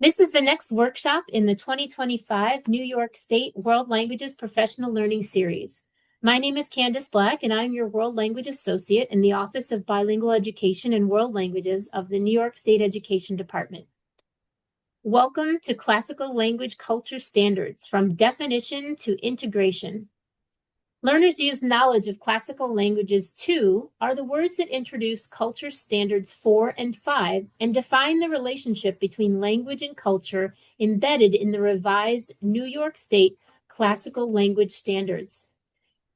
This is the next workshop in the 2025 New York State World Languages Professional Learning Series. My name is Candace Black, and I'm your World Language Associate in the Office of Bilingual Education and World Languages of the New York State Education Department. Welcome to Classical Language Culture Standards, from definition to integration. Learners use knowledge of classical languages 2 are the words that introduce culture standards 4 and 5 and define the relationship between language and culture embedded in the revised New York State Classical Language Standards.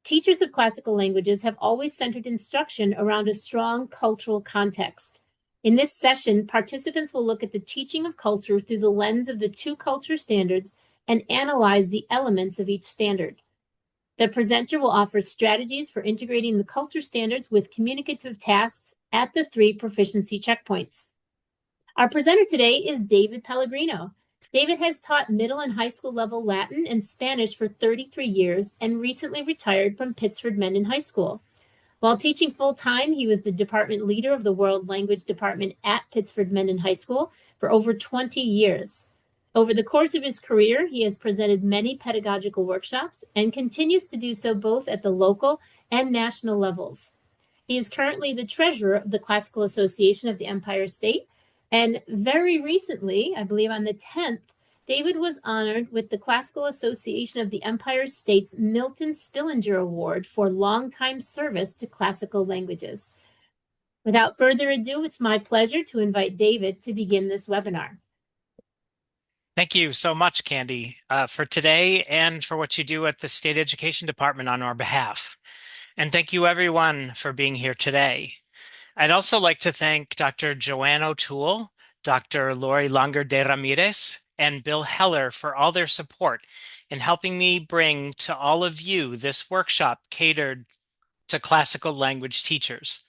Teachers of classical languages have always centered instruction around a strong cultural context. In this session, participants will look at the teaching of culture through the lens of the two culture standards and analyze the elements of each standard. The presenter will offer strategies for integrating the culture standards with communicative tasks at the 3 proficiency checkpoints. Our presenter today is David Pellegrino. David has taught middle and high school level Latin and Spanish for 33 years and recently retired from Pittsford Mendon High School. While teaching full-time, he was the department leader of the World Language Department at Pittsford Mendon High School for over 20 years. Over the course of his career, he has presented many pedagogical workshops and continues to do so both at the local and national levels. He is currently the treasurer of the Classical Association of the Empire State, and very recently, I believe on the 10th, David was honored with the Classical Association of the Empire State's Milton Spillinger Award for longtime service to classical languages. Without further ado, it's my pleasure to invite David to begin this webinar. Thank you so much, Candy, for today and for what you do at the State Education Department on our behalf. And thank you, everyone, for being here today. I'd also like to thank Dr. Joanne O'Toole, Dr. Lori Langer de Ramirez, and Bill Heller for all their support in helping me bring to all of you this workshop catered to classical language teachers.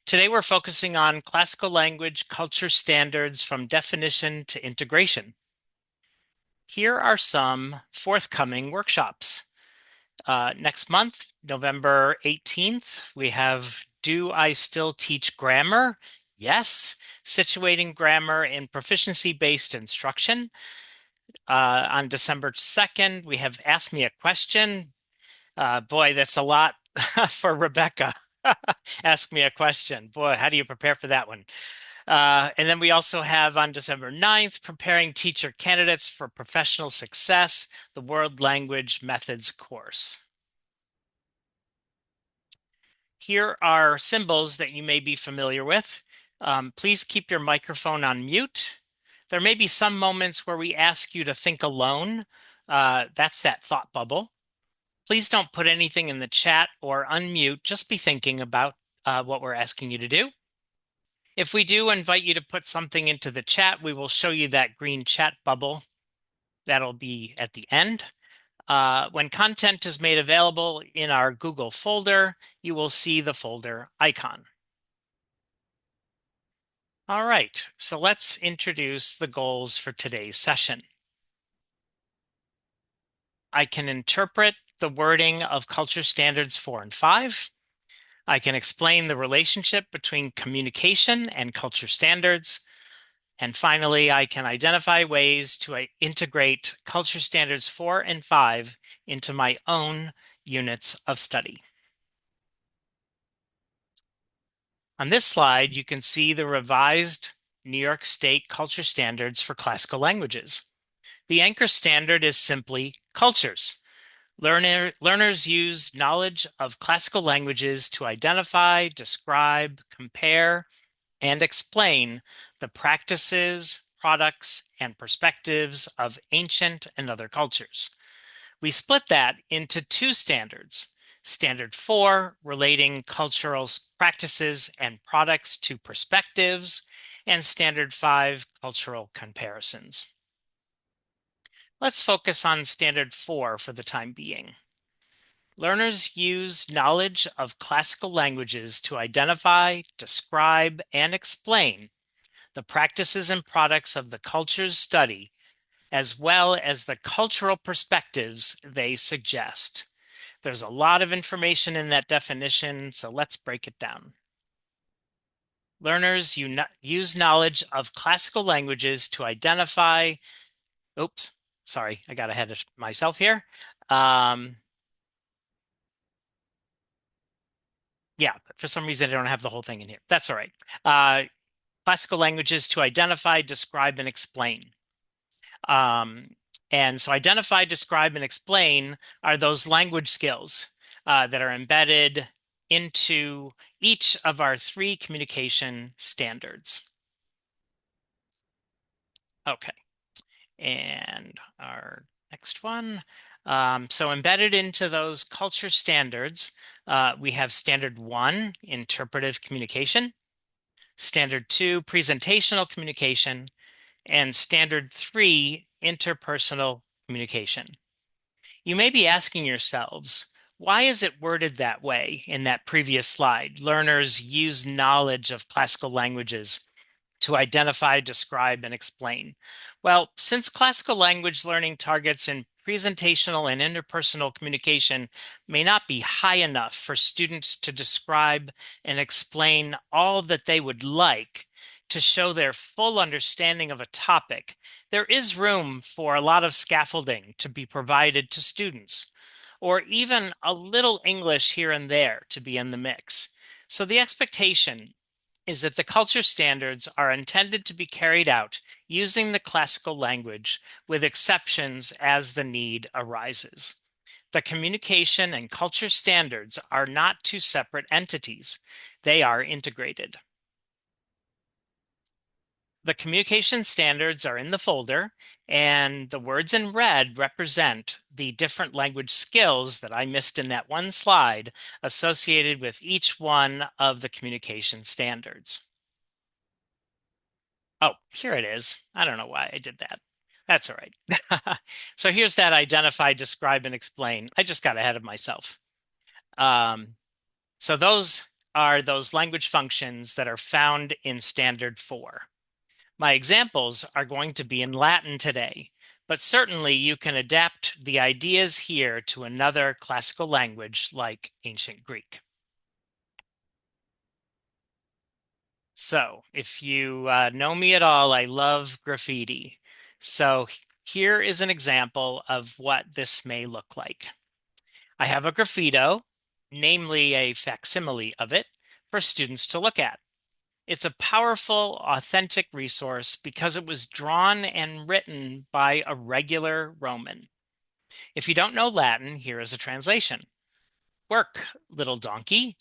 Today, we're focusing on classical language culture standards from definition to integration. Here are some forthcoming workshops. Next month, November 18th, we have Do I Still Teach Grammar? Yes, situating grammar in proficiency-based instruction. On December 2nd, we have Ask Me a Question. Boy, that's a lot for Rebecca. Ask me a question. Boy, how do you prepare for that one? And then we also have on December 9th, Preparing Teacher Candidates for Professional Success, the World Language Methods course. Here are symbols that you may be familiar with. Please keep your microphone on mute. There may be some moments where we ask you to think alone. That's that thought bubble. Please don't put anything in the chat or unmute. Just be thinking about what we're asking you to do. If we do invite you to put something into the chat, we will show you that green chat bubble. That'll be at the end. When content is made available in our Google folder, you will see the folder icon. All right, so let's introduce the goals for today's session. I can interpret the wording of culture standards 4 and 5. I can explain the relationship between communication and culture standards. And finally, I can identify ways to integrate culture standards 4 and 5 into my own units of study. On this slide, you can see the revised New York State culture standards for classical languages. The anchor standard is simply cultures. Learners use knowledge of classical languages to identify, describe, compare, and explain the practices, products, and perspectives of ancient and other cultures. We split that into 2 standards. Standard 4, relating cultural practices and products to perspectives, and Standard 5, cultural comparisons. Let's focus on Standard 4 for the time being. Learners use knowledge of classical languages to identify, describe, and explain the practices and products of the cultures study, as well as the cultural perspectives they suggest. There's a lot of information in that definition, so let's break it down. Learners use knowledge of classical languages to identify, oops, sorry, I got ahead of myself here. Um, yeah, for some reason I don't have the whole thing in here. That's all right. Classical languages to identify, describe, and explain. Um, and so identify, describe, and explain are those language skills that are embedded into each of our three communication standards. Okay, and our next one. So embedded into those culture standards, we have standard 1, interpretive communication, standard 2, presentational communication, and standard 3, interpersonal communication. You may be asking yourselves, why is it worded that way in that previous slide? Learners use knowledge of classical languages to identify, describe, and explain. Well, since classical language learning targets in presentational and interpersonal communication may not be high enough for students to describe and explain all that they would like to show their full understanding of a topic, there is room for a lot of scaffolding to be provided to students, or even a little English here and there to be in the mix. So the expectation is that the culture standards are intended to be carried out using the classical language with exceptions as the need arises. The communication and culture standards are not two separate entities. They are integrated. The communication standards are in the folder, and the words in red represent the different language skills that I missed in that one slide associated with each one of the communication standards. Oh, here it is. I don't know why I did that. That's all right. So here's that identify, describe, and explain. I just got ahead of myself. Um, so those are those language functions that are found in Standard 4. My examples are going to be in Latin today, but certainly you can adapt the ideas here to another classical language like Ancient Greek. So, if you know me at all, I love graffiti. So, here is an example of what this may look like. I have a graffito, namely a facsimile of it, for students to look at. It's a powerful, authentic resource because it was drawn and written by a regular Roman. If you don't know Latin, here is a translation. Work, little donkey,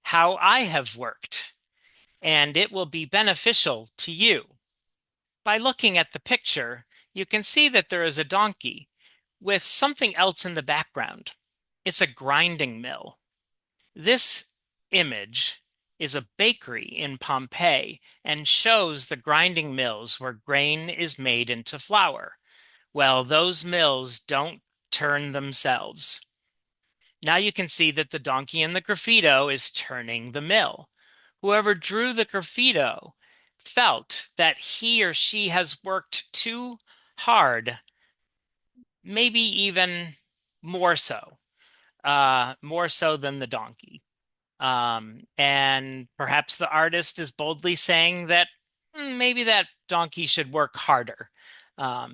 how I have worked, and it will be beneficial to you. By looking at the picture, you can see that there is a donkey with something else in the background. It's a grinding mill. This image is a bakery in Pompeii and shows the grinding mills where grain is made into flour. Well, those mills don't turn themselves. Now you can see that the donkey in the graffito is turning the mill. Whoever drew the graffito felt that he or she has worked too hard, maybe even more so, more so than the donkey. And perhaps the artist is boldly saying that maybe that donkey should work harder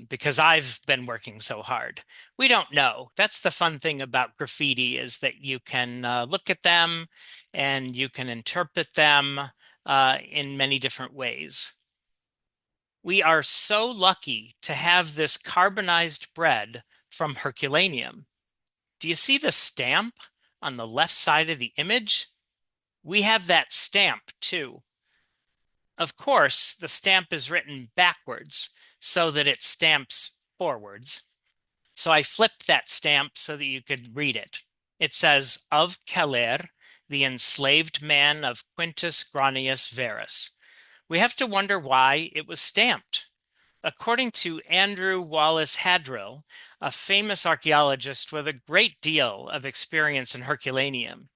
because I've been working so hard. We don't know. That's the fun thing about graffiti is that you can look at them and you can interpret them in many different ways. We are so lucky to have this carbonized bread from Herculaneum. Do you see the stamp on the left side of the image? We have that stamp too. Of course, the stamp is written backwards so that it stamps forwards. So I flipped that stamp so that you could read it. It says, of Celer, the enslaved man of Quintus Granius Verus. We have to wonder why it was stamped. According to Andrew Wallace Hadrill, a famous archaeologist with a great deal of experience in Herculaneum,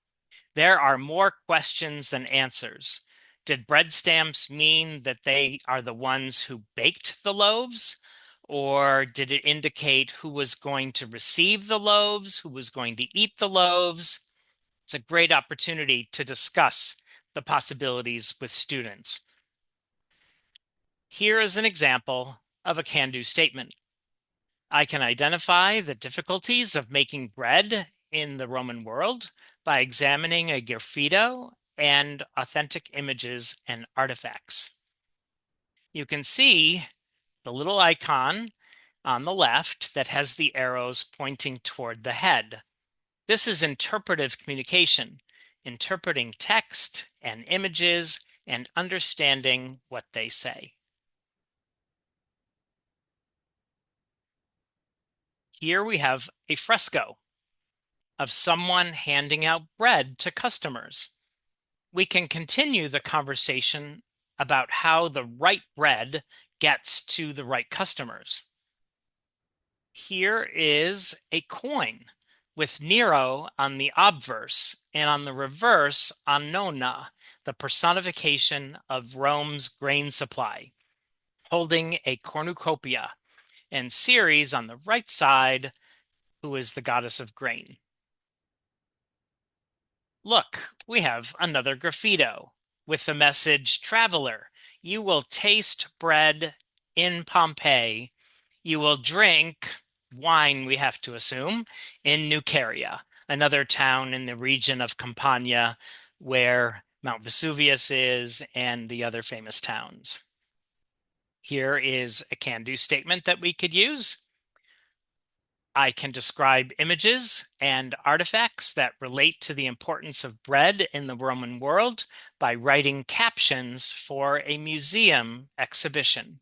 there are more questions than answers. Did bread stamps mean that they are the ones who baked the loaves? Or did it indicate who was going to receive the loaves, who was going to eat the loaves? It's a great opportunity to discuss the possibilities with students. Here is an example of a can-do statement. I can identify the difficulties of making bread in the Roman world by examining a graffito and authentic images and artifacts. You can see the little icon on the left that has the arrows pointing toward the head. This is interpretive communication, interpreting text and images and understanding what they say. Here we have a fresco of someone handing out bread to customers. We can continue the conversation about how the right bread gets to the right customers. Here is a coin with Nero on the obverse and on the reverse Annona, the personification of Rome's grain supply, holding a cornucopia, and Ceres on the right side, who is the goddess of grain. Look, we have another graffito with the message, Traveler, you will taste bread in Pompeii. You will drink wine, we have to assume, in Nuceria, another town in the region of Campania where Mount Vesuvius is and the other famous towns. Here is a can-do statement that we could use. I can describe images and artifacts that relate to the importance of bread in the Roman world by writing captions for a museum exhibition.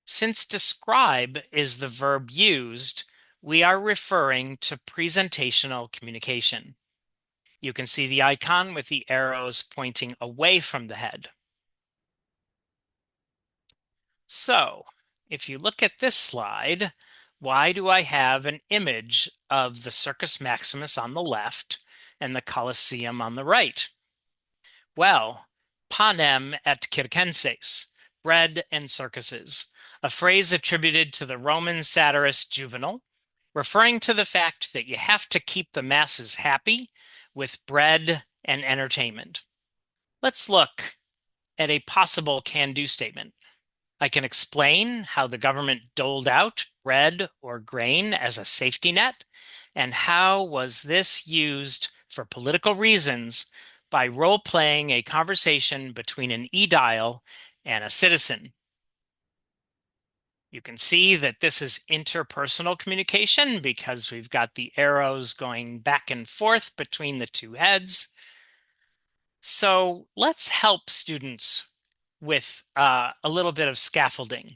Since describe is the verb used, we are referring to presentational communication. You can see the icon with the arrows pointing away from the head. So, if you look at this slide, why do I have an image of the Circus Maximus on the left and the Colosseum on the right? Well, panem et circenses, bread and circuses, a phrase attributed to the Roman satirist Juvenal, referring to the fact that you have to keep the masses happy with bread and entertainment. Let's look at a possible can-do statement. I can explain how the government doled out bread or grain as a safety net, and how was this used for political reasons by role-playing a conversation between an aedile and a citizen. You can see that this is interpersonal communication because we've got the arrows going back and forth between the two heads. So let's help students with a little bit of scaffolding.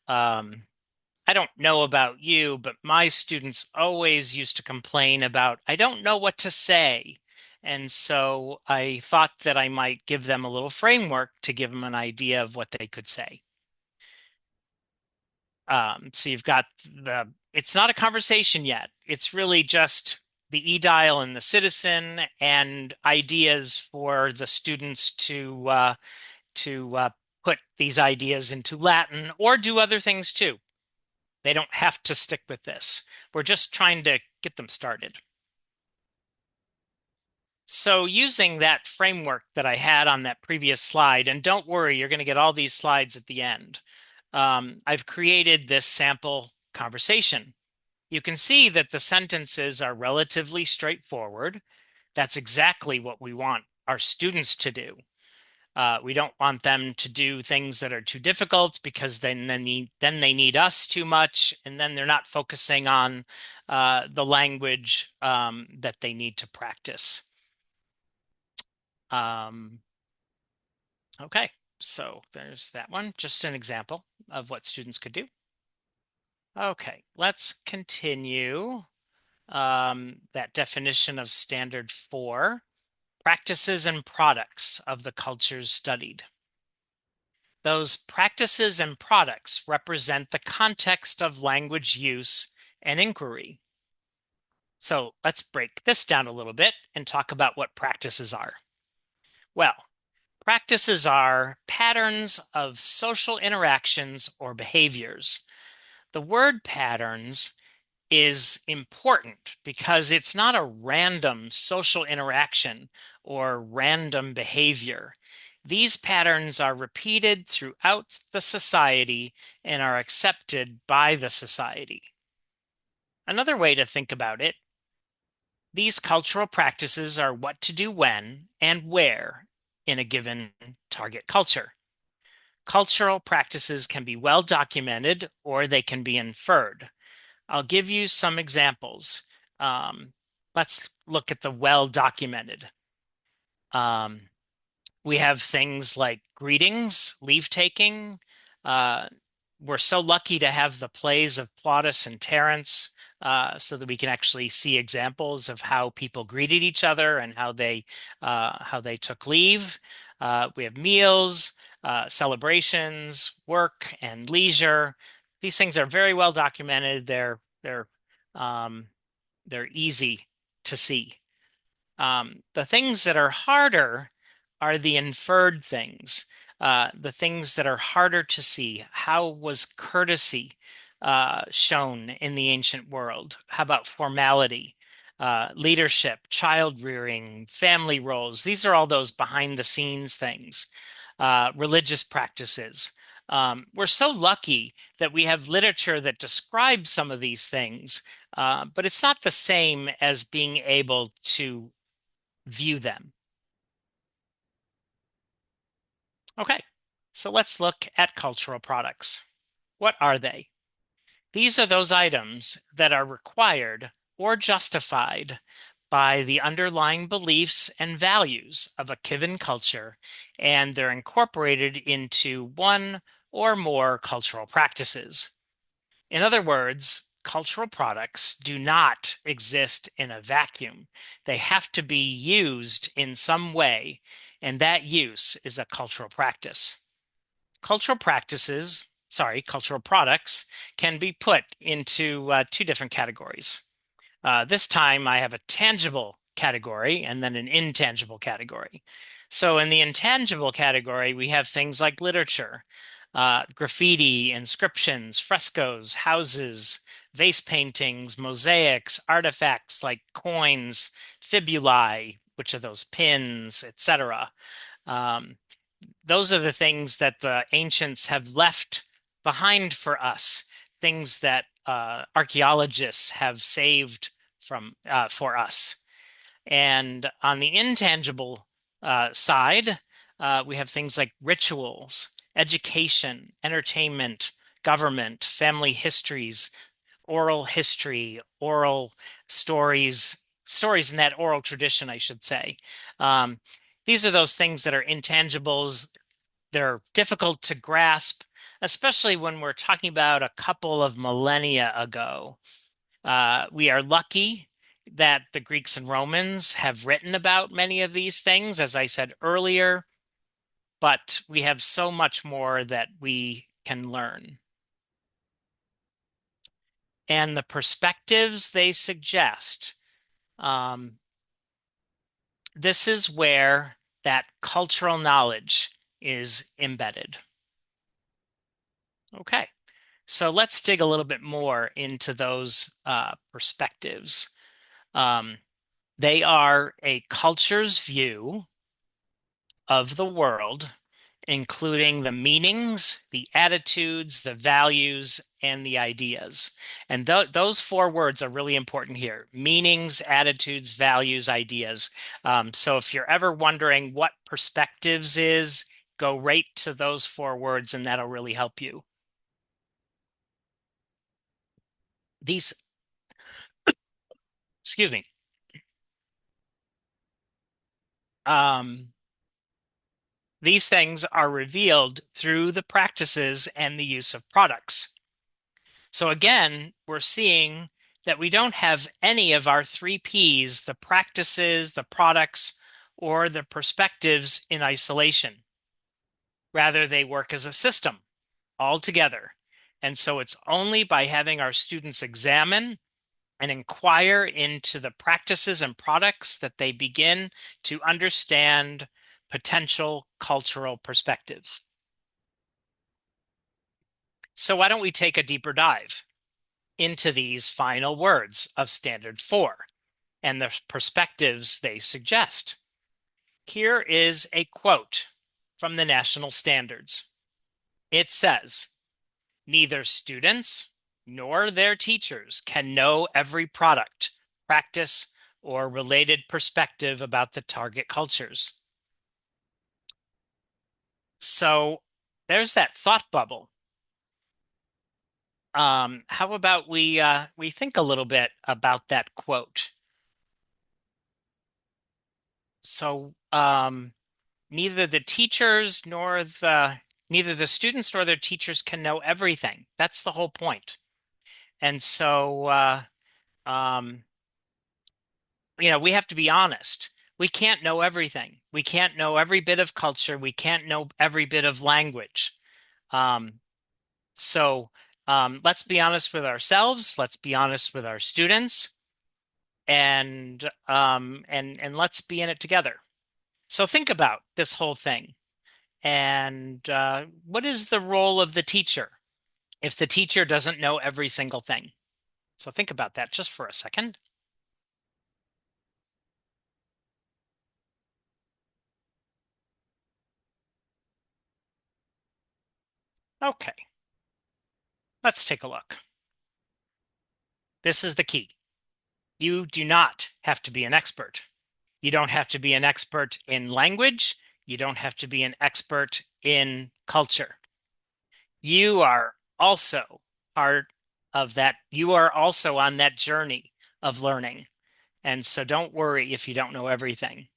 I don't know about you, but my students always used to complain about, I don't know what to say. And so I thought that I might give them a little framework to give them an idea of what they could say. So you've got it's not a conversation yet. It's really just the aedile and the citizen and ideas for the students to put these ideas into Latin or do other things too. They don't have to stick with this. We're just trying to get them started. So using that framework that I had on that previous slide, and don't worry, you're going to get all these slides at the end. I've created this sample conversation. You can see that the sentences are relatively straightforward. That's exactly what we want our students to do. We don't want them to do things that are too difficult because then they need us too much, and then they're not focusing on the language that they need to practice. Okay, so there's that one, just an example of what students could do. Okay, let's continue that definition of standard 4, practices and products of the cultures studied. Those practices and products represent the context of language use and inquiry. So let's break this down a little bit and talk about what practices are. Well, practices are patterns of social interactions or behaviors. The word patterns is important because it's not a random social interaction or random behavior. These patterns are repeated throughout the society and are accepted by the society. Another way to think about it, these cultural practices are what to do when and where in a given target culture. Cultural practices can be well documented or they can be inferred. I'll give you some examples. Um, let's look at the well documented. Um, we have things like greetings, leave taking. Uh, we're so lucky to have the plays of Plautus and Terence so that we can actually see examples of how people greeted each other and how they took leave. We have meals, celebrations, work, and leisure. These things are very well documented. Um, they're easy to see. The things that are harder are the inferred things, the things that are harder to see. How was courtesy shown in the ancient world? How about formality, leadership, child rearing, family roles? These are all those behind the scenes things, religious practices. We're so lucky that we have literature that describes some of these things, but it's not the same as being able to view them. Okay, so let's look at cultural products. What are they? These are those items that are required or justified by the underlying beliefs and values of a given culture, and they're incorporated into one or more cultural practices. In other words, cultural products do not exist in a vacuum. They have to be used in some way, and that use is a cultural practice. Cultural products can be put into two different categories. This time I have a tangible category and then an intangible category. So in the intangible category, we have things like literature, graffiti, inscriptions, frescoes, houses, vase paintings, mosaics, artifacts like coins, fibulae, which are those pins, etc. Um, those are the things that the ancients have left behind for us, things that archaeologists have saved from for us. And on the intangible side, we have things like rituals, education, entertainment, government, family histories, oral history, oral stories in that oral tradition, I should say. Um, these are those things that are intangibles. They're difficult to grasp, especially when we're talking about a couple of millennia ago. We are lucky that the Greeks and Romans have written about many of these things, as I said earlier, but we have so much more that we can learn. And the perspectives they suggest, um, this is where that cultural knowledge is embedded. Okay. So let's dig a little bit more into those perspectives. Um, they are a culture's view of the world, including the meanings, the attitudes, the values, and the ideas. And those four words are really important here: meanings, attitudes, values, ideas. So if you're ever wondering what perspectives is, go right to those four words, and that'll really help you. These, excuse me. Um, These things are revealed through the practices and the use of products. So again, we're seeing that we don't have any of our three Ps, the practices, the products, or the perspectives in isolation. Rather, they work as a system all together. And so it's only by having our students examine and inquire into the practices and products that they begin to understand potential cultural perspectives. So why don't we take a deeper dive into these final words of Standard 4 and the perspectives they suggest? Here is a quote from the national standards. It says, neither students nor their teachers can know every product, practice, or related perspective about the target cultures. So there's that thought bubble. How about we think a little bit about that quote? So neither the students nor their teachers can know everything. That's the whole point. And so um, we have to be honest. We can't know everything. We can't know every bit of culture. We can't know every bit of language. Um, so let's be honest with ourselves. Let's be honest with our students, and let's be in it together. So think about this whole thing. And what is the role of the teacher if the teacher doesn't know every single thing? So think about that just for a second. Okay, let's take a look. This is the key. You do not have to be an expert. You don't have to be an expert in language. You don't have to be an expert in culture. You are also part of that. You are also on that journey of learning. And so don't worry if you don't know everything.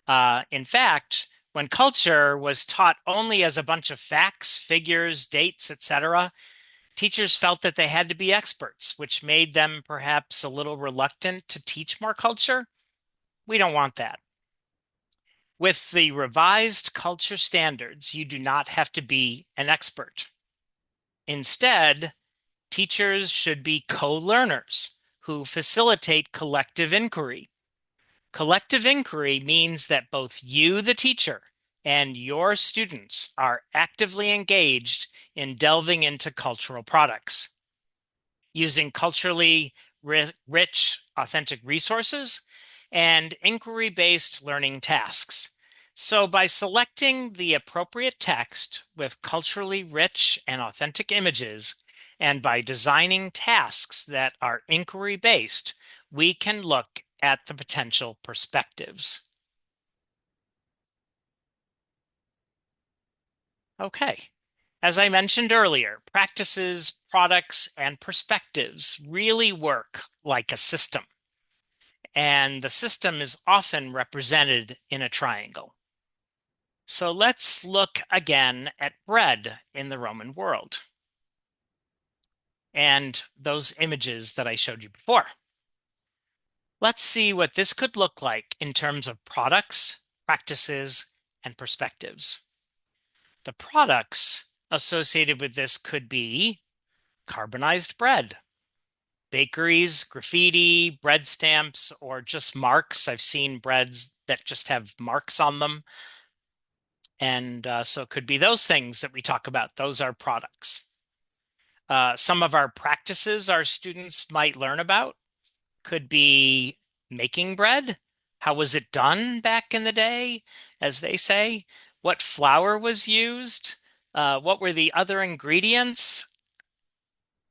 In fact, when culture was taught only as a bunch of facts, figures, dates, etc., teachers felt that they had to be experts, which made them perhaps a little reluctant to teach more culture. We don't want that. With the revised culture standards, you do not have to be an expert. Instead, teachers should be co-learners who facilitate collective inquiry. Collective inquiry means that both you, the teacher, and your students are actively engaged in delving into cultural products. Using culturally rich, authentic resources and inquiry-based learning tasks. So by selecting the appropriate text with culturally rich and authentic images, and by designing tasks that are inquiry-based, we can look at the potential perspectives. Okay. As I mentioned earlier, practices, products, and perspectives really work like a system. And the system is often represented in a triangle. So let's look again at bread in the Roman world and those images that I showed you before. Let's see what this could look like in terms of products, practices, and perspectives. The products associated with this could be carbonized bread, bakeries, graffiti, bread stamps, or just marks. I've seen breads that just have marks on them. And so it could be those things that we talk about. Those are products. Some of our practices our students might learn about could be making bread. How was it done back in the day, as they say? What flour was used? What were the other ingredients?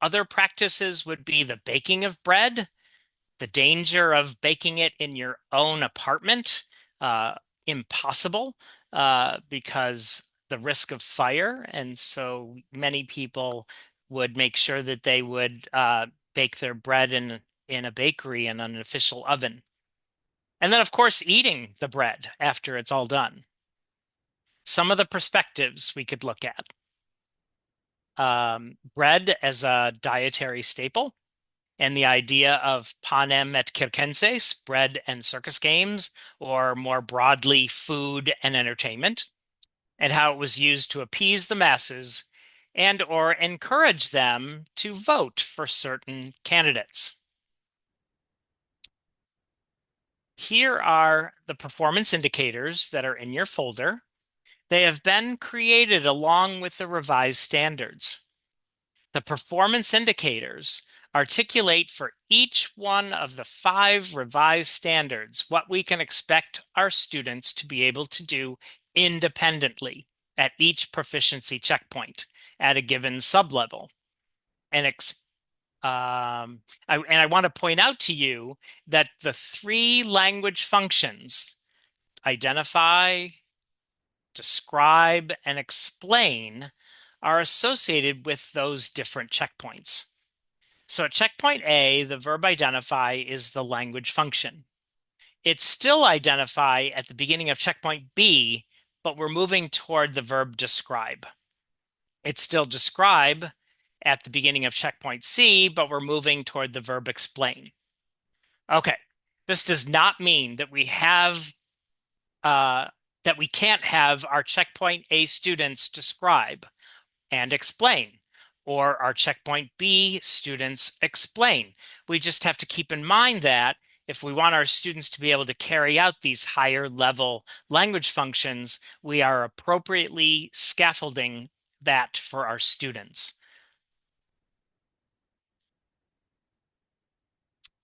Other practices would be the baking of bread, the danger of baking it in your own apartment, uh, impossible because the risk of fire. And so many people would make sure that they would bake their bread in a bakery in an official oven. And then, of course, eating the bread after it's all done. Some of the perspectives we could look at. Bread as a dietary staple, and the idea of panem et circenses, bread and circus games, or more broadly, food and entertainment, and how it was used to appease the masses and or encourage them to vote for certain candidates. Here are the performance indicators that are in your folder. They have been created along with the revised standards. The performance indicators articulate for each one of the 5 revised standards what we can expect our students to be able to do independently at each proficiency checkpoint at a given sublevel. And I want to point out to you that the three language functions, identify, describe, and explain, are associated with those different checkpoints. So at checkpoint A, the verb identify is the language function. It's still identify at the beginning of checkpoint B, but we're moving toward the verb describe. It's still describe at the beginning of checkpoint C, but we're moving toward the verb explain. Okay, this does not mean that we have that we can't have our checkpoint A students describe and explain, or our checkpoint B students explain. We just have to keep in mind that if we want our students to be able to carry out these higher level language functions, we are appropriately scaffolding that for our students.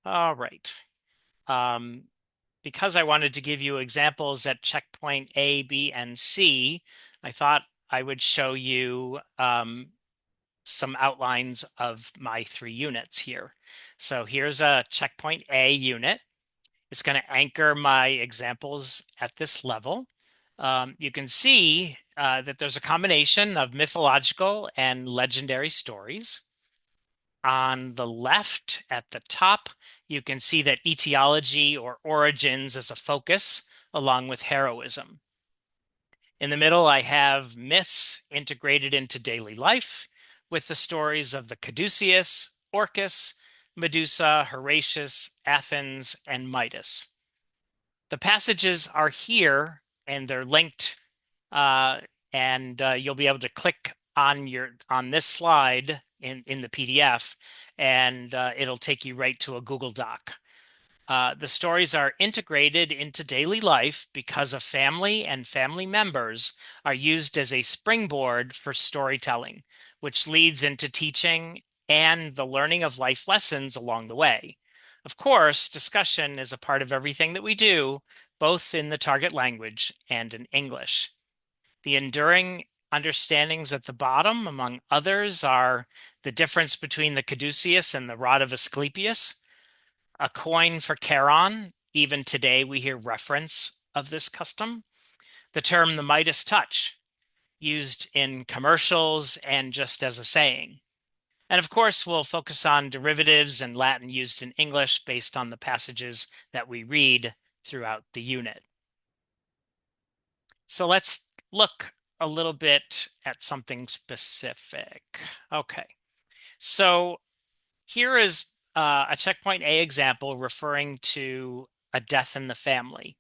All right. Because I wanted to give you examples at checkpoint A, B, and C, I thought I would show you some outlines of my three units here. So here's a checkpoint A unit. It's going to anchor my examples at this level. You can see that there's a combination of mythological and legendary stories. On the left at the top, you can see that etiology or origins is a focus along with heroism. In the middle, I have myths integrated into daily life with the stories of the Caduceus, Orcus, Medusa, Horatius, Athens, and Midas. The passages are here and they're linked, and you'll be able to click on this slide in the PDF, and it'll take you right to a Google Doc. The stories are integrated into daily life because a family and family members are used as a springboard for storytelling, which leads into teaching and the learning of life lessons along the way. Of course, discussion is a part of everything that we do, both in the target language and in English. The enduring understandings at the bottom, among others, are the difference between the caduceus and the rod of Asclepius, a coin for Charon. Even today, we hear reference of this custom. The term the Midas touch, used in commercials and just as a saying. And of course, we'll focus on derivatives and Latin used in English based on the passages that we read throughout the unit. So let's look a little bit at something specific. Okay, so here is a checkpoint A example referring to a death in the family.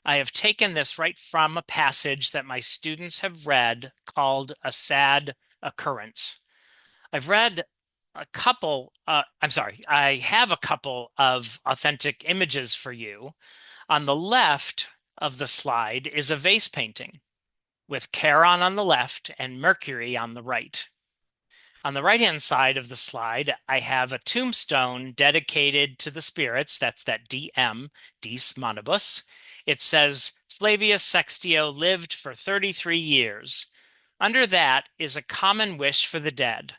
I have taken this right from a passage that my students have read called A Sad Occurrence. I've read a couple, I have a couple of authentic images for you. On the left of the slide is a vase painting with Charon on the left and Mercury on the right. On the right-hand side of the slide, I have a tombstone dedicated to the spirits. That's that DM, Dies Manibus. It says, Flavius Sextio lived for 33 years. Under that is a common wish for the dead.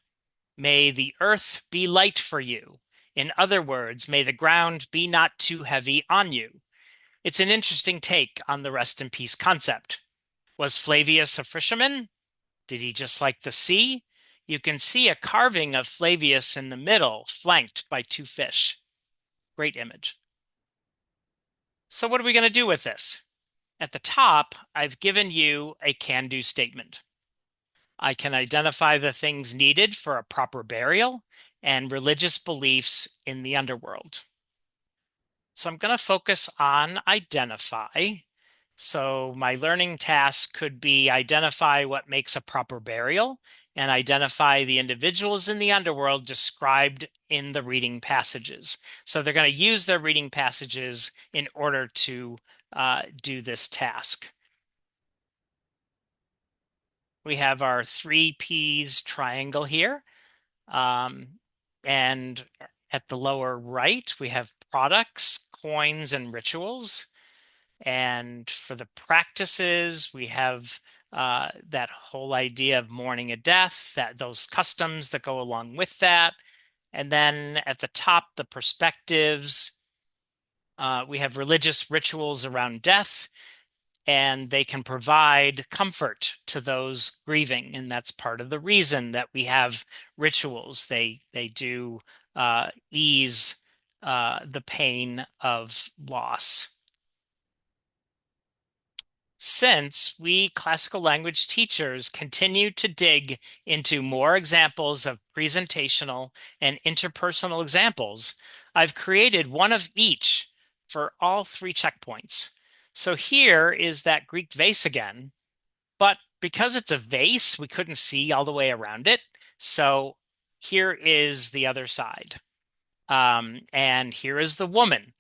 May the earth be light for you. In other words, may the ground be not too heavy on you. It's an interesting take on the rest in peace concept. Was Flavius a fisherman? Did he just like the sea? You can see a carving of Flavius in the middle, flanked by two fish. Great image. So what are we going to do with this? At the top, I've given you a can-do statement. I can identify the things needed for a proper burial and religious beliefs in the underworld. So I'm going to focus on identify. So my learning task could be identify what makes a proper burial and identify the individuals in the underworld described in the reading passages. So they're going to use their reading passages in order to do this task. We have our 3Ps triangle here. And at the lower right, we have products, coins, and rituals. And for the practices, we have that whole idea of mourning a death, that those customs that go along with that. And then at the top, the perspectives. We have religious rituals around death, and they can provide comfort to those grieving. And that's part of the reason that we have rituals. They do ease the pain of loss. Since we classical language teachers continue to dig into more examples of presentational and interpersonal examples, I've created one of each for all three checkpoints. So here is that Greek vase again, but because it's a vase, we couldn't see all the way around it. So here is the other side. And here is the woman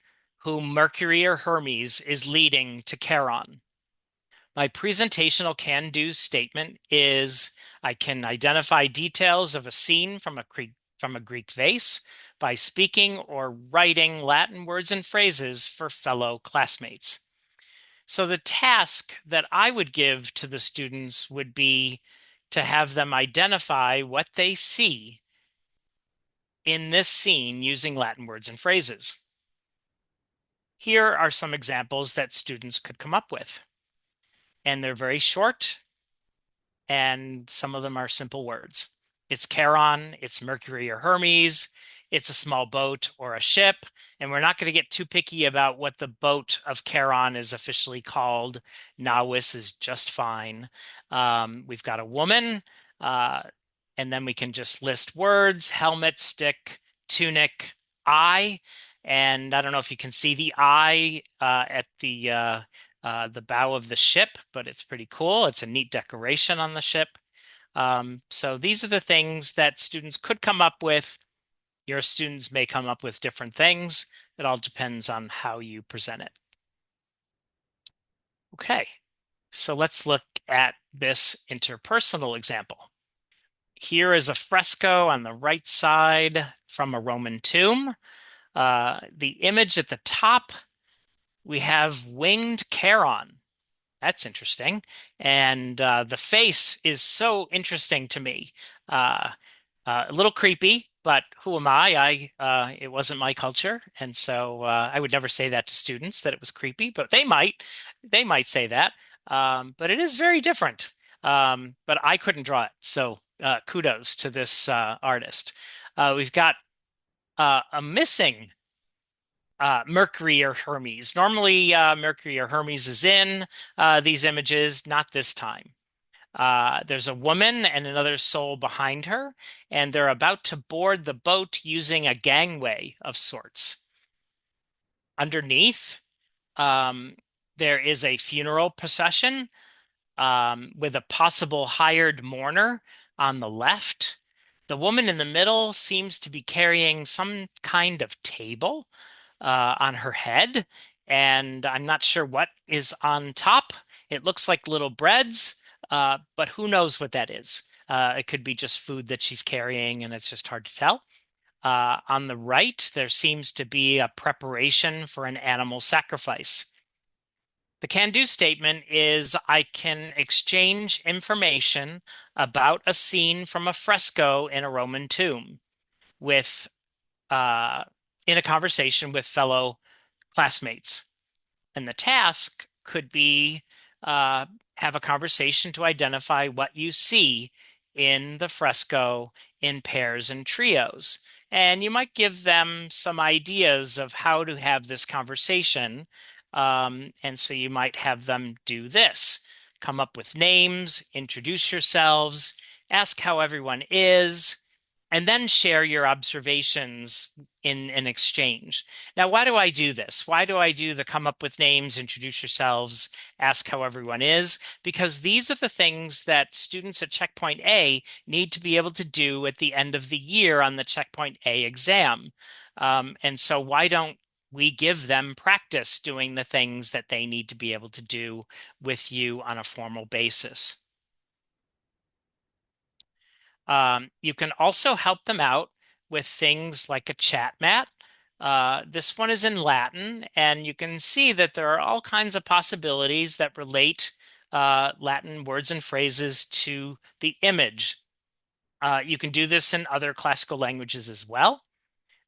whom Mercury or Hermes is leading to Charon. My presentational can-do statement is I can identify details of a scene from a Greek vase by speaking or writing Latin words and phrases for fellow classmates. So the task that I would give to the students would be to have them identify what they see in this scene using Latin words and phrases. Here are some examples that students could come up with. And they're very short, and some of them are simple words. It's Charon, it's Mercury or Hermes, it's a small boat or a ship, and we're not going to get too picky about what the boat of Charon is officially called. Nawis is just fine. We've got a woman, uh, and then we can just list words: helmet, stick, tunic, eye. And I don't know if you can see the eye at the bow of the ship, but it's pretty cool. It's a neat decoration on the ship. So these are the things that students could come up with. Your students may come up with different things. It all depends on how you present it. Okay, so let's look at this interpersonal example. Here is a fresco on the right side from a Roman tomb. The image at the top, we have winged Charon. That's interesting. And the face is so interesting to me. A little creepy, but who am I? It wasn't my culture, and so I would never say that to students that it was creepy, but they might. They might say that. But it is very different. But I couldn't draw it, so kudos to this artist. We've got a missing Mercury or Hermes. Normally, Mercury or Hermes is in these images, not this time. There's a woman and another soul behind her, and they're about to board the boat using a gangway of sorts. Underneath, um, there is a funeral procession with a possible hired mourner on the left. The woman in the middle seems to be carrying some kind of table on her head, and I'm not sure what is on top. It looks like little breads, but who knows what that is? It could be just food that she's carrying, and it's just hard to tell. On the right, there seems to be a preparation for an animal sacrifice. The can-do statement is I can exchange information about a scene from a fresco in a Roman tomb with uh, in a conversation with fellow classmates. And the task could be uh, have a conversation to identify what you see in the fresco in pairs and trios. And you might give them some ideas of how to have this conversation. And so you might have them do this: come up with names, introduce yourselves, ask how everyone is, and then share your observations in an exchange. Now, why do I do this? Why do I do the come up with names, introduce yourselves, ask how everyone is? Because these are the things that students at Checkpoint A need to be able to do at the end of the year on the Checkpoint A exam. And so why don't we give them practice doing the things that they need to be able to do with you on a formal basis? You can also help them out with things like a chat mat. This one is in Latin, and you can see that there are all kinds of possibilities that relate Latin words and phrases to the image. You can do this in other classical languages as well.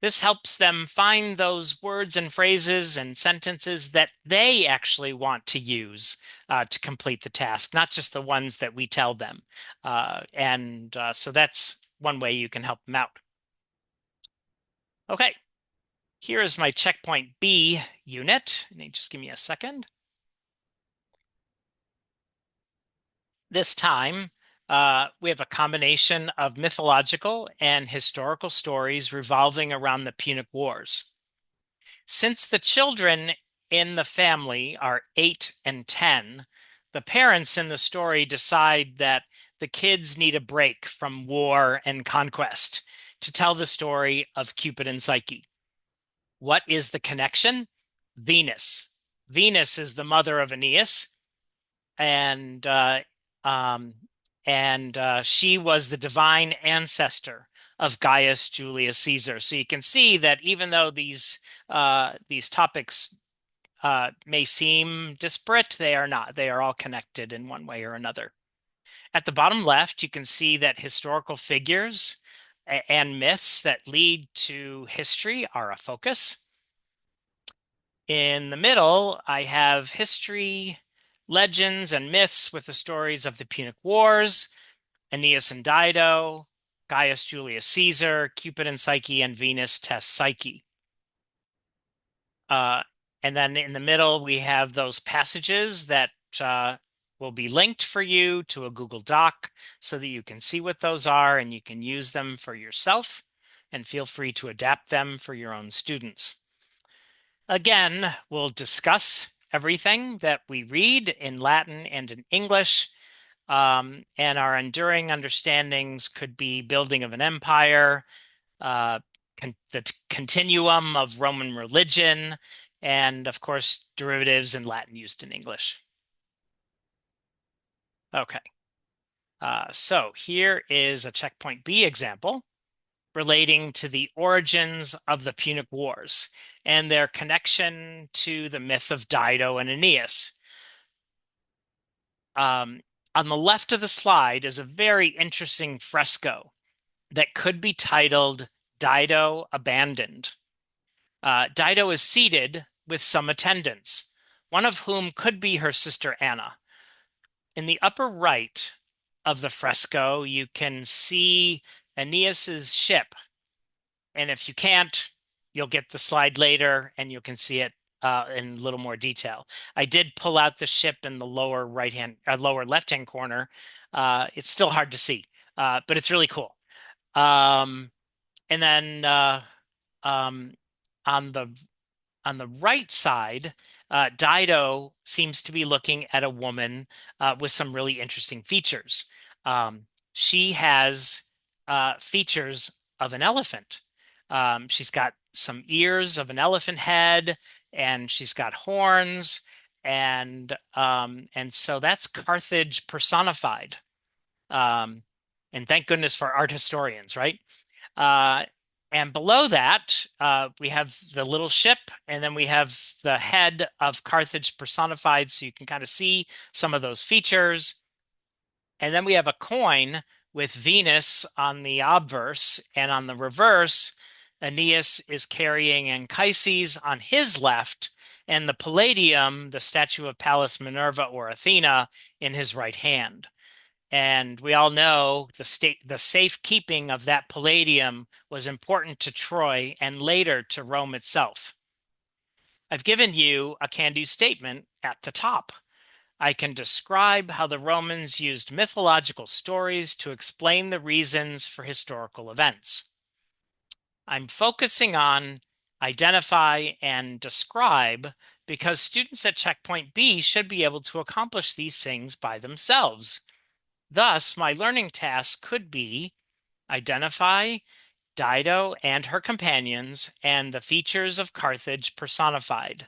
This helps them find those words and phrases and sentences that they actually want to use to complete the task, not just the ones that we tell them. So that's one way you can help them out. Okay, here is my checkpoint B unit. Just give me a second. This time, we have a combination of mythological and historical stories revolving around the Punic Wars. Since the children in the family are 8 and 10, the parents in the story decide that the kids need a break from war and conquest to tell the story of Cupid and Psyche. What is the connection? Venus. Venus is the mother of Aeneas, and um, she was the divine ancestor of Gaius Julius Caesar. So you can see that even though these topics may seem disparate, they are not. They are all connected in one way or another. At the bottom left, you can see that historical figures and myths that lead to history are a focus. In the middle, I have history, legends, and myths with the stories of the Punic Wars, Aeneas and Dido, Gaius Julius Caesar, Cupid and Psyche, and Venus tests Psyche. Uh, and then in the middle, we have those passages that will be linked for you to a Google Doc so that you can see what those are and you can use them for yourself, and feel free to adapt them for your own students. Again, we'll discuss everything that we read in Latin and in English, and our enduring understandings could be building of an empire, uh, the continuum of Roman religion, and of course, derivatives in Latin used in English. Okay, so here is a checkpoint B example relating to the origins of the Punic Wars and their connection to the myth of Dido and Aeneas. On the left of the slide is a very interesting fresco that could be titled Dido Abandoned. Dido is seated with some attendants, one of whom could be her sister Anna. In the upper right of the fresco, you can see Aeneas's ship. And if you can't, you'll get the slide later and you can see it in a little more detail. I did pull out the ship in the lower lower left-hand corner. It's still hard to see, but it's really cool. Um, and then um, on the right side, Dido seems to be looking at a woman with some really interesting features. She has features of an elephant. She's got some ears of an elephant head, and she's got horns, and so that's Carthage personified. Um, and thank goodness for art historians, right? Uh, and below that, we have the little ship, and then we have the head of Carthage personified, so you can kind of see some of those features. And then we have a coin with Venus on the obverse, and on the reverse, Aeneas is carrying Anchises on his left, and the Palladium, the statue of Pallas Minerva or Athena, in his right hand. And we all know the safekeeping of that palladium was important to Troy and later to Rome itself. I've given you a can-do statement at the top. I can describe how the Romans used mythological stories to explain the reasons for historical events. I'm focusing on identify and describe because students at checkpoint B should be able to accomplish these things by themselves. Thus, my learning task could be identify Dido and her companions and the features of Carthage personified,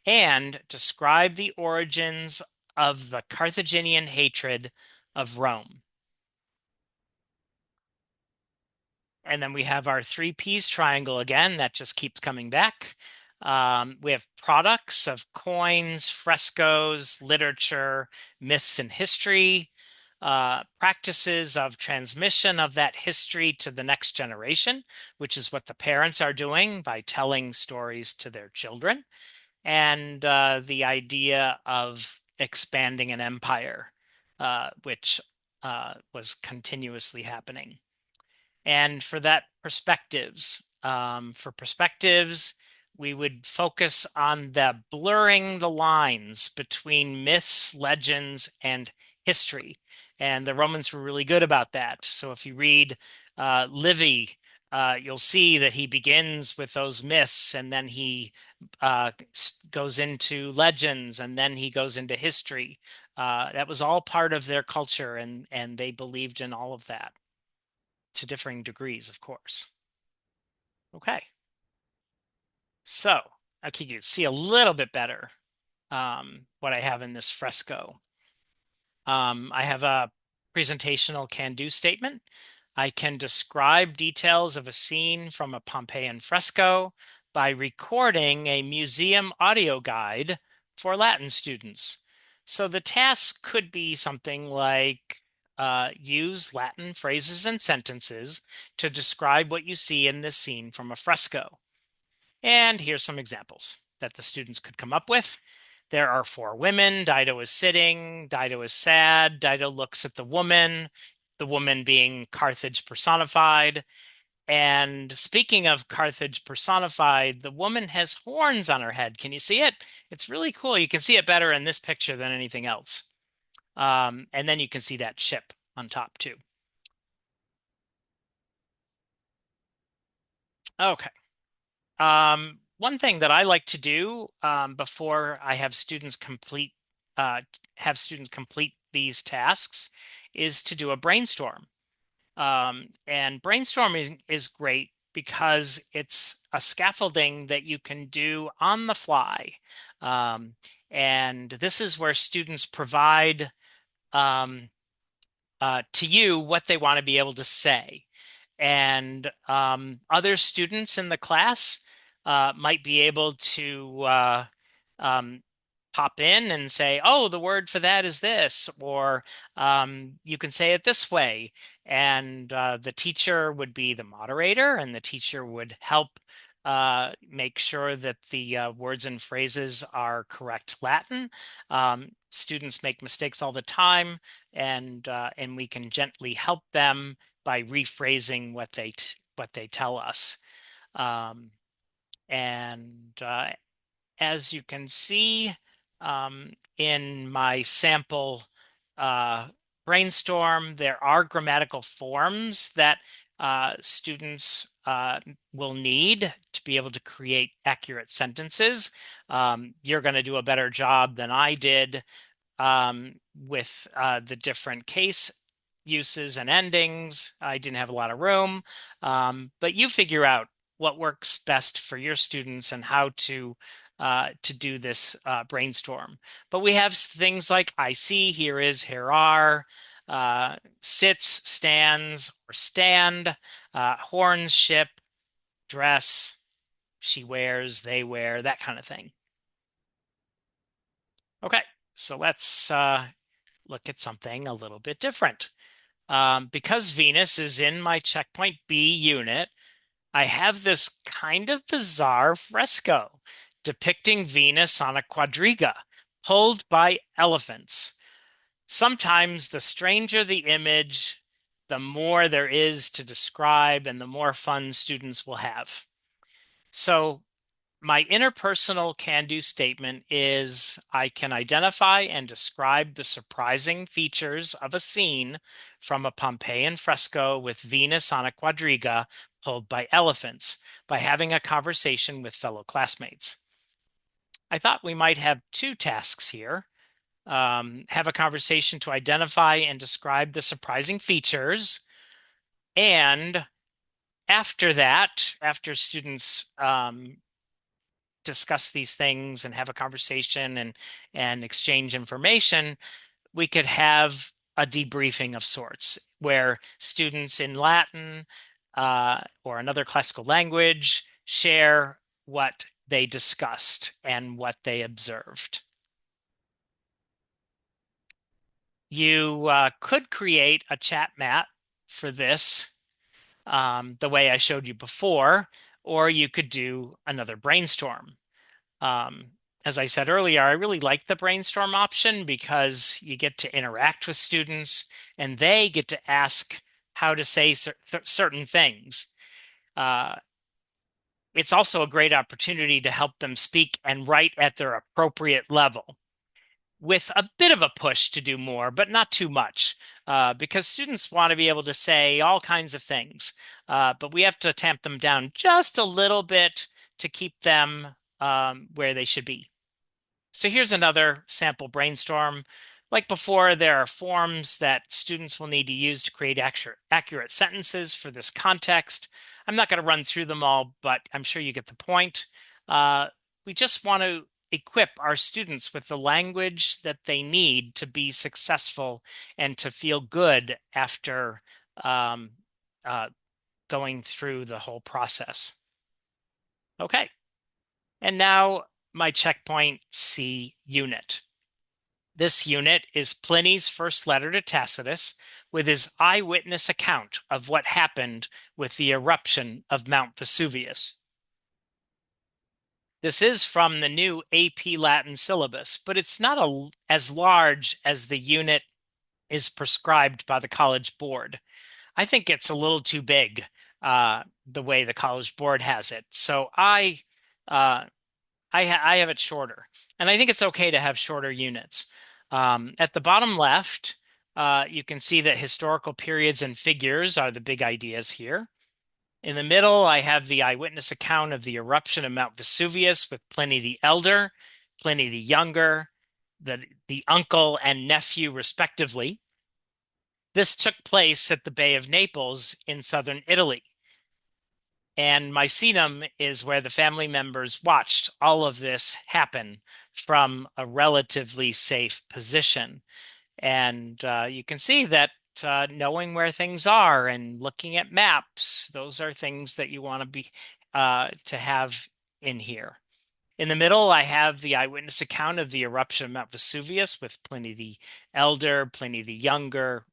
and describe the origins of the Carthaginian hatred of Rome. And then we have our three P's triangle again, that just keeps coming back. We have products of coins, frescoes, literature, myths and history, practices of transmission of that history to the next generation, which is what the parents are doing by telling stories to their children, and the idea of expanding an empire, which was continuously happening. And for that, perspectives. For perspectives, we would focus on the blurring the lines between myths, legends, and history. And the Romans were really good about that. So if you read Livy, you'll see that he begins with those myths, and then he goes into legends, and then he goes into history. That was all part of their culture, and they believed in all of that to differing degrees, of course. Okay, so okay, you can see a little bit better what I have in this fresco. I have a presentational can-do statement. I can describe details of a scene from a Pompeian fresco by recording a museum audio guide for Latin students. So the task could be something like use Latin phrases and sentences to describe what you see in this scene from a fresco. And here's some examples that the students could come up with. There are four women. Dido is sitting. Dido is sad. Dido looks at the woman being Carthage personified. And speaking of Carthage personified, the woman has horns on her head. Can you see it? It's really cool. You can see it better in this picture than anything else. And then you can see that ship on top too. Okay. One thing that I like to do before I uh, have students complete these tasks is to do a brainstorm. And brainstorming is great because it's a scaffolding that you can do on the fly. Um, and this is where students provide um, to you what they want to be able to say. And other students in the class might be able to um, pop in and say, oh, the word for that is this, or you can say it this way. And the teacher would be the moderator, and the teacher would help make sure that the words and phrases are correct Latin. Students make mistakes all the time, and we can gently help them by rephrasing what they tell us. Um, and as you can see in my sample uh, brainstorm, there are grammatical forms that students will need to be able to create accurate sentences. You're going to do a better job than I did with the different case uses and endings. I didn't have a lot of room, but you figure out what works best for your students and how to do this brainstorm. But we have things like I see, here is, here are, sits, stands, or stand, horns, ship, dress, she wears, they wear, that kind of thing. Okay, so let's look at something a little bit different. Because Venus is in my checkpoint B unit, I have this kind of bizarre fresco depicting Venus on a quadriga pulled by elephants. Sometimes the stranger the image, the more there is to describe and the more fun students will have. So my interpersonal can-do statement is I can identify and describe the surprising features of a scene from a Pompeian fresco with Venus on a quadriga pulled by elephants by having a conversation with fellow classmates. I thought we might have two tasks here. Have a conversation to identify and describe the surprising features. And after that, after students discuss these things and have a conversation and exchange information, we could have a debriefing of sorts where students in Latin or another classical language share what they discussed and what they observed. You could create a chat mat for this, the way I showed you before, or you could do another brainstorm. Um, as I said earlier, I really like the brainstorm option because you get to interact with students and they get to ask how to say certain things. Uh, it's also a great opportunity to help them speak and write at their appropriate level, with a bit of a push to do more, but not too much, because students want to be able to say all kinds of things, but we have to tamp them down just a little bit to keep them where they should be. So here's another sample brainstorm. Like before, there are forms that students will need to use to create accurate sentences for this context. I'm not going to run through them all, but I'm sure you get the point. We just want to equip our students with the language that they need to be successful and to feel good after um, uh, going through the whole process. Okay, and now my checkpoint C unit. This unit is Pliny's first letter to Tacitus with his eyewitness account of what happened with the eruption of Mount Vesuvius. This is from the new AP Latin syllabus, but it's not as large as the unit is prescribed by the College Board. I think it's a little too big, the way the College Board has it. So uh, I have it shorter, and I think it's okay to have shorter units. At the bottom left, you can see that historical periods and figures are the big ideas here. In the middle, I have the eyewitness account of the eruption of Mount Vesuvius with Pliny the Elder, Pliny the Younger, the uncle and nephew, respectively. This took place at the Bay of Naples in southern Italy. And Misenum is where the family members watched all of this happen from a relatively safe position. And you can see that knowing where things are and looking at maps, those are things that you want to be to have in here. In the middle, I have the eyewitness account of the eruption of Mount Vesuvius with Pliny the Elder, Pliny the Younger.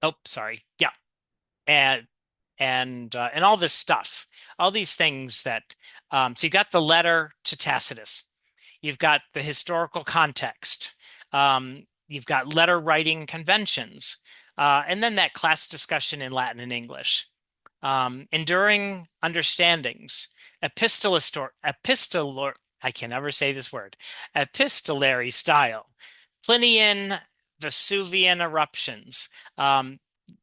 Oh, sorry. Yeah, and and all this stuff, all these things that so you got the letter to Tacitus, you've got the historical context, you've got letter writing conventions, and then that class discussion in Latin and English, enduring understandings, epistolar, I can never say this word, epistolary style, Plinian Vesuvian eruptions.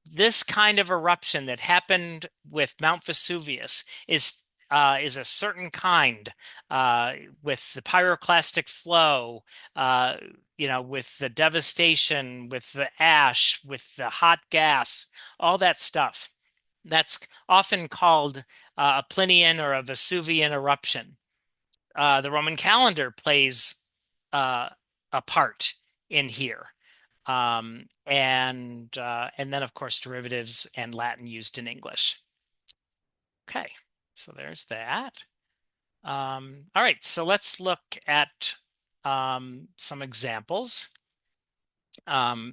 This kind of eruption that happened with Mount Vesuvius is a certain kind, with the pyroclastic flow, uh, with the devastation, with the ash, with the hot gas, all that stuff. That's often called a Plinian or a Vesuvian eruption. The Roman calendar plays uh, a part in here. And then, of course, derivatives and Latin used in English. Okay, so there's that. All right, so let's look at some examples.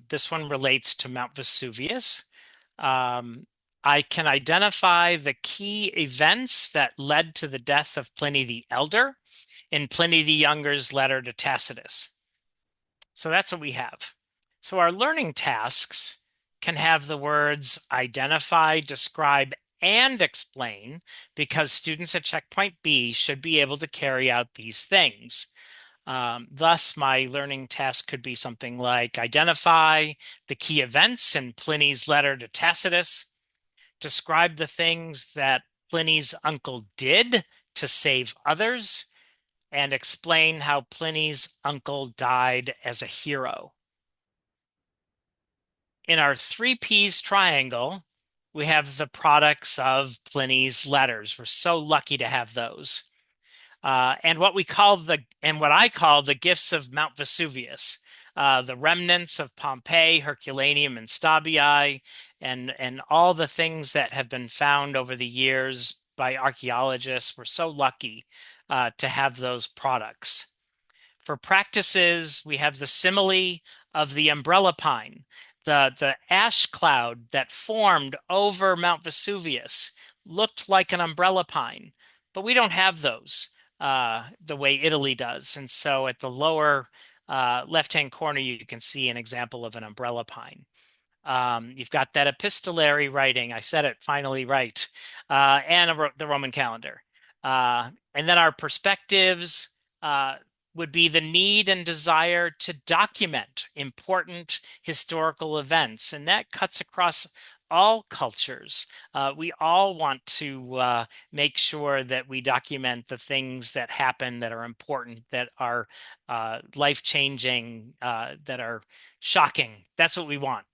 This one relates to Mount Vesuvius. Um, I can identify the key events that led to the death of Pliny the Elder in Pliny the Younger's letter to Tacitus. So that's what we have. So our learning tasks can have the words identify, describe, and explain, because students at checkpoint B should be able to carry out these things. Thus, my learning task could be something like identify the key events in Pliny's letter to Tacitus, describe the things that Pliny's uncle did to save others, and explain how Pliny's uncle died as a hero. In our 3Ps triangle, we have the products of Pliny's letters. We're so lucky to have those. And what I call the gifts of Mount Vesuvius. the remnants of Pompeii, Herculaneum and Stabii, and all the things that have been found over the years by archaeologists. We're so lucky to have those products. For practices, we have the simile of the umbrella pine, the ash cloud that formed over Mount Vesuvius looked like an umbrella pine, but we don't have those the way Italy does. And so at the lower left-hand corner, you can see an example of an umbrella pine. You've got that epistolary writing. I said it finally right. And the Roman calendar. And then our perspectives would be the need and desire to document important historical events. And that cuts across all cultures. We all want to make sure that we document the things that happen that are important, that are life-changing, that are shocking. That's what we want.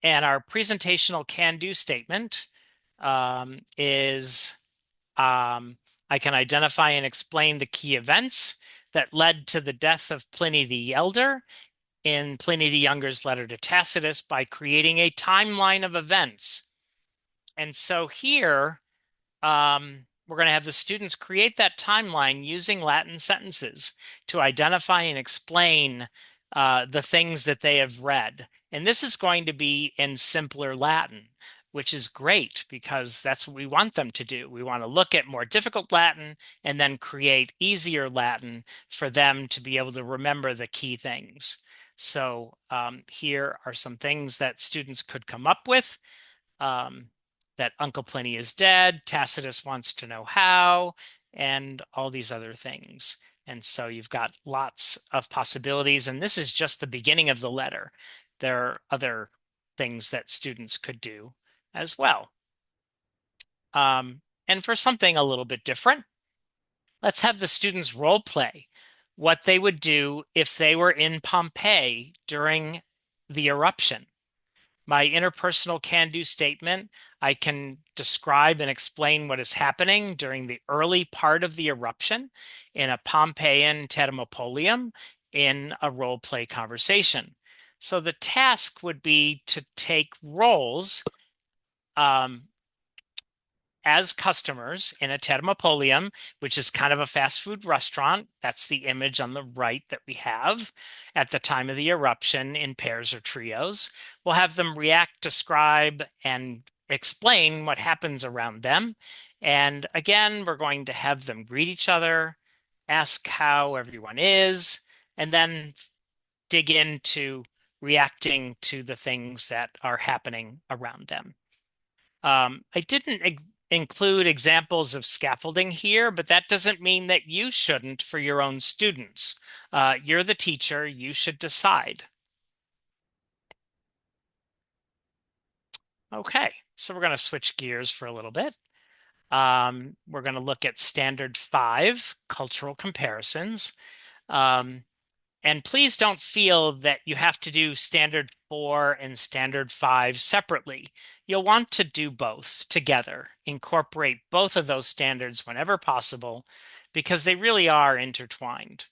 And our presentational can-do statement is I can identify and explain the key events that led to the death of Pliny the Elder in Pliny the Younger's letter to Tacitus by creating a timeline of events. And so here, we're going to have the students create that timeline using Latin sentences to identify and explain the things that they have read. And this is going to be in simpler Latin, which is great because that's what we want them to do. We want to look at more difficult Latin and then create easier Latin for them to be able to remember the key things. So here are some things that students could come up with. That Uncle Pliny is dead, Tacitus wants to know how, and all these other things. And so you've got lots of possibilities, and this is just the beginning of the letter. There are other things that students could do as well. And for something a little bit different, let's have the students role play what they would do if they were in Pompeii during the eruption. My interpersonal can-do statement, I can describe and explain what is happening during the early part of the eruption in a Pompeian termopolium in a role play conversation. So the task would be to take roles as customers in a termopolium, which is kind of a fast food restaurant. That's the image on the right that we have at the time of the eruption in pairs or trios. We'll have them react, describe, and explain what happens around them. And again, we're going to have them greet each other, ask how everyone is, and then dig into reacting to the things that are happening around them. I didn't include examples of scaffolding here, but that doesn't mean that you shouldn't for your own students. You're the teacher, you should decide. Okay, so we're going to switch gears for a little bit. We're going to look at standard 5, cultural comparisons. And please don't feel that you have to do standard 4 and standard 5 separately. You'll want to do both together, incorporate both of those standards whenever possible, because they really are intertwined.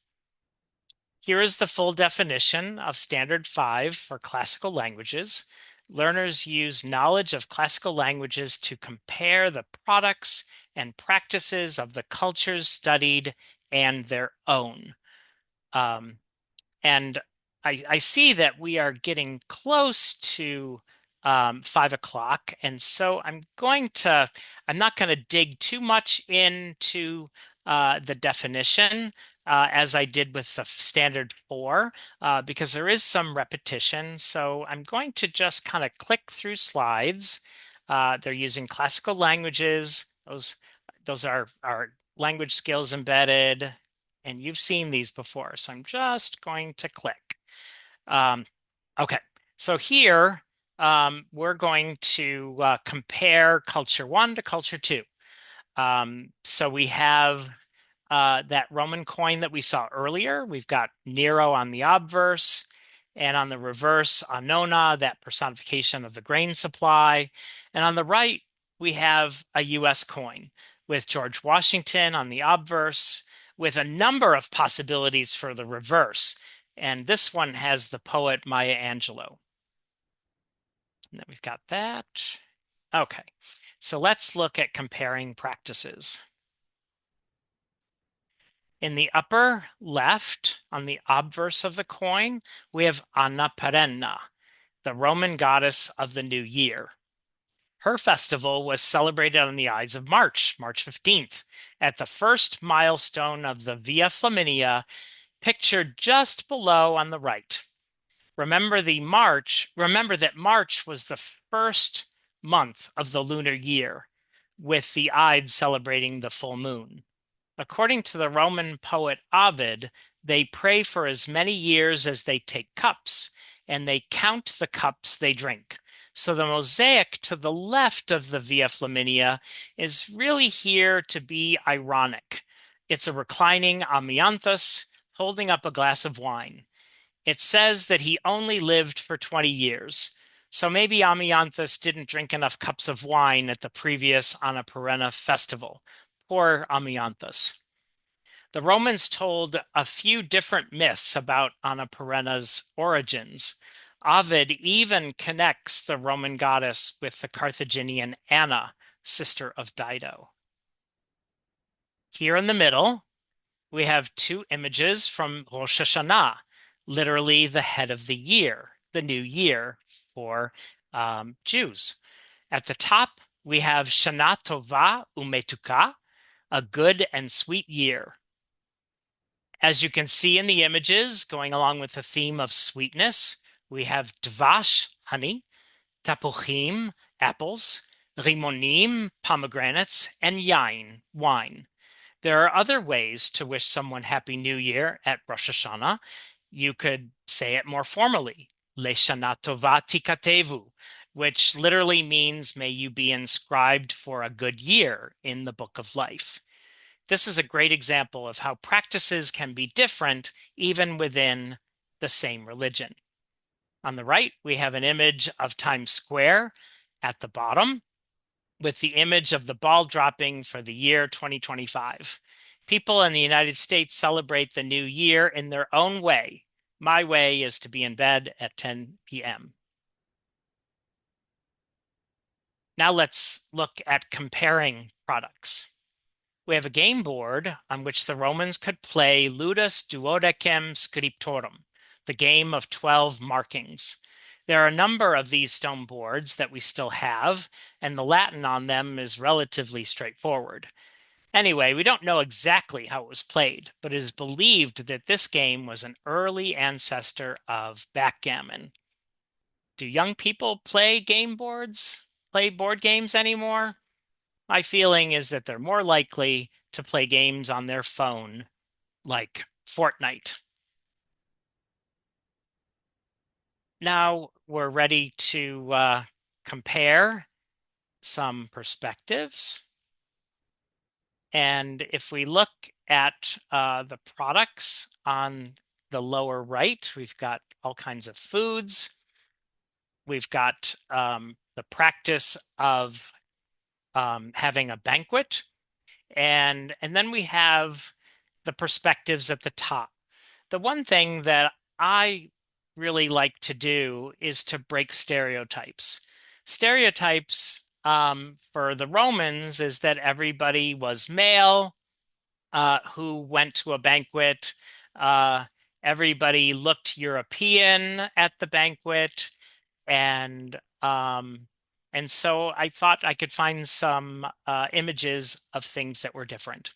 Here is the full definition of standard 5 for classical languages. Learners use knowledge of classical languages to compare the products and practices of the cultures studied and their own. And I see that we are getting close to 5 o'clock. And so I'm not going to dig too much into the definition as I did with the standard 4, because there is some repetition. So I'm going to just kind of click through slides. They're using classical languages. Those are language skills embedded. And you've seen these before, so I'm just going to click. Okay, so here we're going to compare culture 1 to culture 2. So we have that Roman coin that we saw earlier. We've got Nero on the obverse, and on the reverse, Annona, that personification of the grain supply. And on the right, we have a US coin with George Washington on the obverse, with a number of possibilities for the reverse. And this one has the poet Maya Angelou. And then we've got that. Okay, so let's look at comparing practices. In the upper left, on the obverse of the coin, we have Anna Perenna, the Roman goddess of the new year. Her festival was celebrated on the Ides of March, March 15th, at the first milestone of the Via Flaminia, pictured just below on the right. Remember that March was the first month of the lunar year, with the Ides celebrating the full moon. According to the Roman poet Ovid, they pray for as many years as they take cups, and they count the cups they drink. So the mosaic to the left of the Via Flaminia is really here to be ironic. It's a reclining Amianthus holding up a glass of wine. It says that he only lived for 20 years. So maybe Amianthus didn't drink enough cups of wine at the previous Anna Perenna festival. Poor Amianthus. The Romans told a few different myths about Anna Perenna's origins. Ovid even connects the Roman goddess with the Carthaginian Anna, sister of Dido. Here in the middle, we have two images from Rosh Hashanah, literally the head of the year, the new year for Jews. At the top, we have Shana Tova Umetuka, a good and sweet year. As you can see in the images, going along with the theme of sweetness, we have dvash, honey, tapuchim, apples, rimonim, pomegranates, and yain, wine. There are other ways to wish someone Happy New Year at Rosh Hashanah. You could say it more formally, Leshana Tova Tikatevu, which literally means may you be inscribed for a good year in the book of life. This is a great example of how practices can be different even within the same religion. On the right, we have an image of Times Square at the bottom with the image of the ball dropping for the year 2025. People in the United States celebrate the new year in their own way. My way is to be in bed at 10 p.m. Now let's look at comparing products. We have a game board on which the Romans could play Ludus Duodecim Scriptorum, the game of 12 markings. There are a number of these stone boards that we still have, and the Latin on them is relatively straightforward. Anyway, we don't know exactly how it was played, but it is believed that this game was an early ancestor of backgammon. Do young people play board games anymore? My feeling is that they're more likely to play games on their phone, like Fortnite. Now we're ready to compare some perspectives. And if we look at the products on the lower right, we've got all kinds of foods. We've got the practice of having a banquet. And then we have the perspectives at the top. The one thing that I really like to do is to break stereotypes. Stereotypes for the Romans is that everybody was male who went to a banquet. Everybody looked European at the banquet, and so I thought I could find some images of things that were different.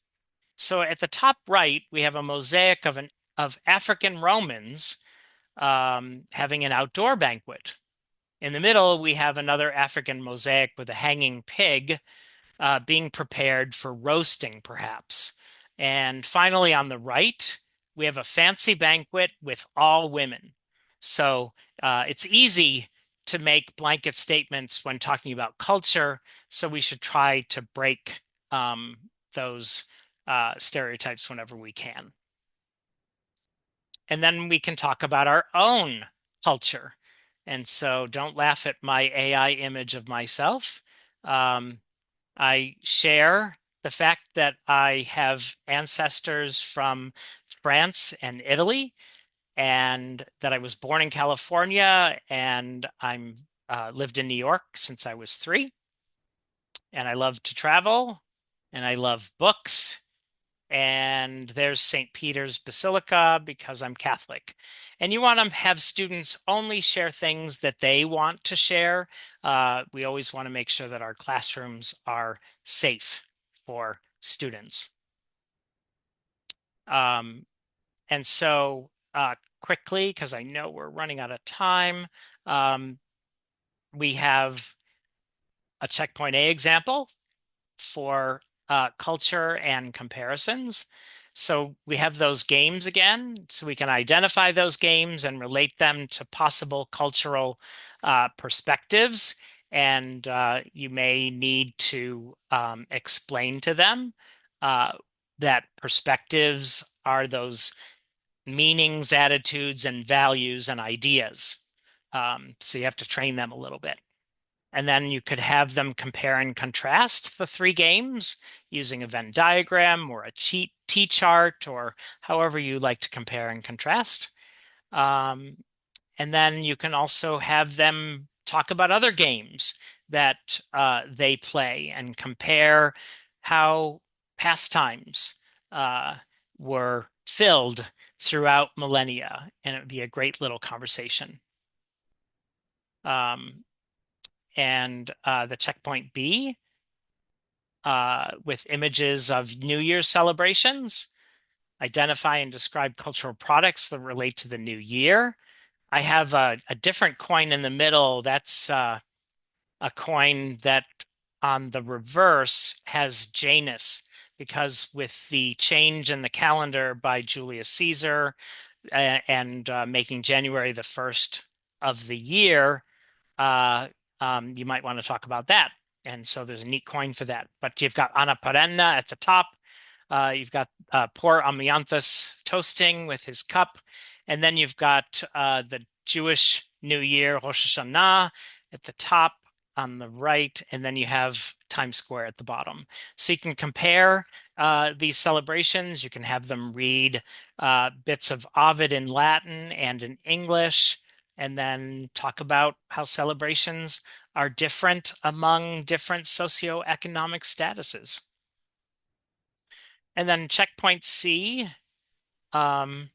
So at the top right, we have a mosaic of African Romans having an outdoor banquet. In the middle, we have another African mosaic with a hanging pig being prepared for roasting, perhaps. And finally, on the right, we have a fancy banquet with all women. So it's easy to make blanket statements when talking about culture, so we should try to break those stereotypes whenever we can. And then we can talk about our own culture. And so don't laugh at my AI image of myself. I share the fact that I have ancestors from France and Italy, and that I was born in California, and I'm lived in New York since I was 3, and I love to travel, and I love books. And there's St. Peter's Basilica because I'm Catholic. And you want to have students only share things that they want to share. We always want to make sure that our classrooms are safe for students. Um, and so quickly, because I know we're running out of time, um, we have a checkpoint A example for culture and comparisons. So we have those games again, so we can identify those games and relate them to possible cultural perspectives. And you may need to explain to them uh, that perspectives are those meanings, attitudes, and values and ideas. So you have to train them a little bit. And then you could have them compare and contrast the 3 games using a Venn diagram or a T-chart or however you like to compare and contrast. Um, and then you can also have them talk about other games that they play and compare how pastimes uh, were filled throughout millennia. And it would be a great little conversation. Um, and the checkpoint B with images of New Year's celebrations, identify and describe cultural products that relate to the new year. I have a different coin in the middle. That's a coin that on the reverse has Janus, because with the change in the calendar by Julius Caesar and making January the 1st of the year, uh, you might want to talk about that. And so there's a neat coin for that. But you've got Anna Perenna at the top. You've got poor Amianthus toasting with his cup. And then you've got the Jewish New Year, Rosh Hashanah, at the top on the right. And then you have Times Square at the bottom. So you can compare these celebrations. You can have them read bits of Ovid in Latin and in English, and then talk about how celebrations are different among different socioeconomic statuses. And then checkpoint C, um,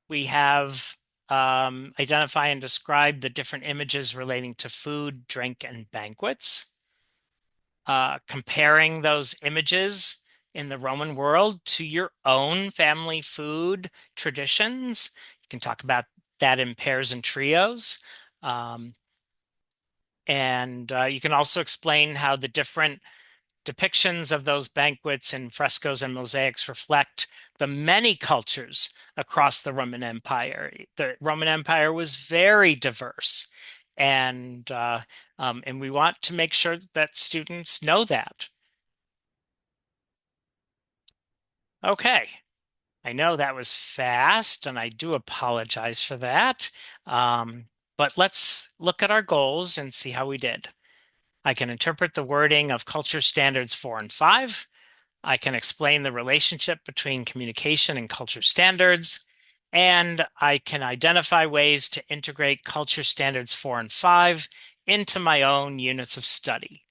we have identify and describe the different images relating to food, drink, and banquets. Comparing those images in the Roman world to your own family food traditions. You can talk about that in pairs and trios. And you can also explain how the different depictions of those banquets in frescoes and mosaics reflect the many cultures across the Roman Empire. The Roman Empire was very diverse, and we want to make sure that students know that. Okay, I know that was fast, and I do apologize for that. But let's look at our goals and see how we did. I can interpret the wording of culture standards 4 and 5. I can explain the relationship between communication and culture standards, and I can identify ways to integrate culture standards 4 and 5 into my own units of study.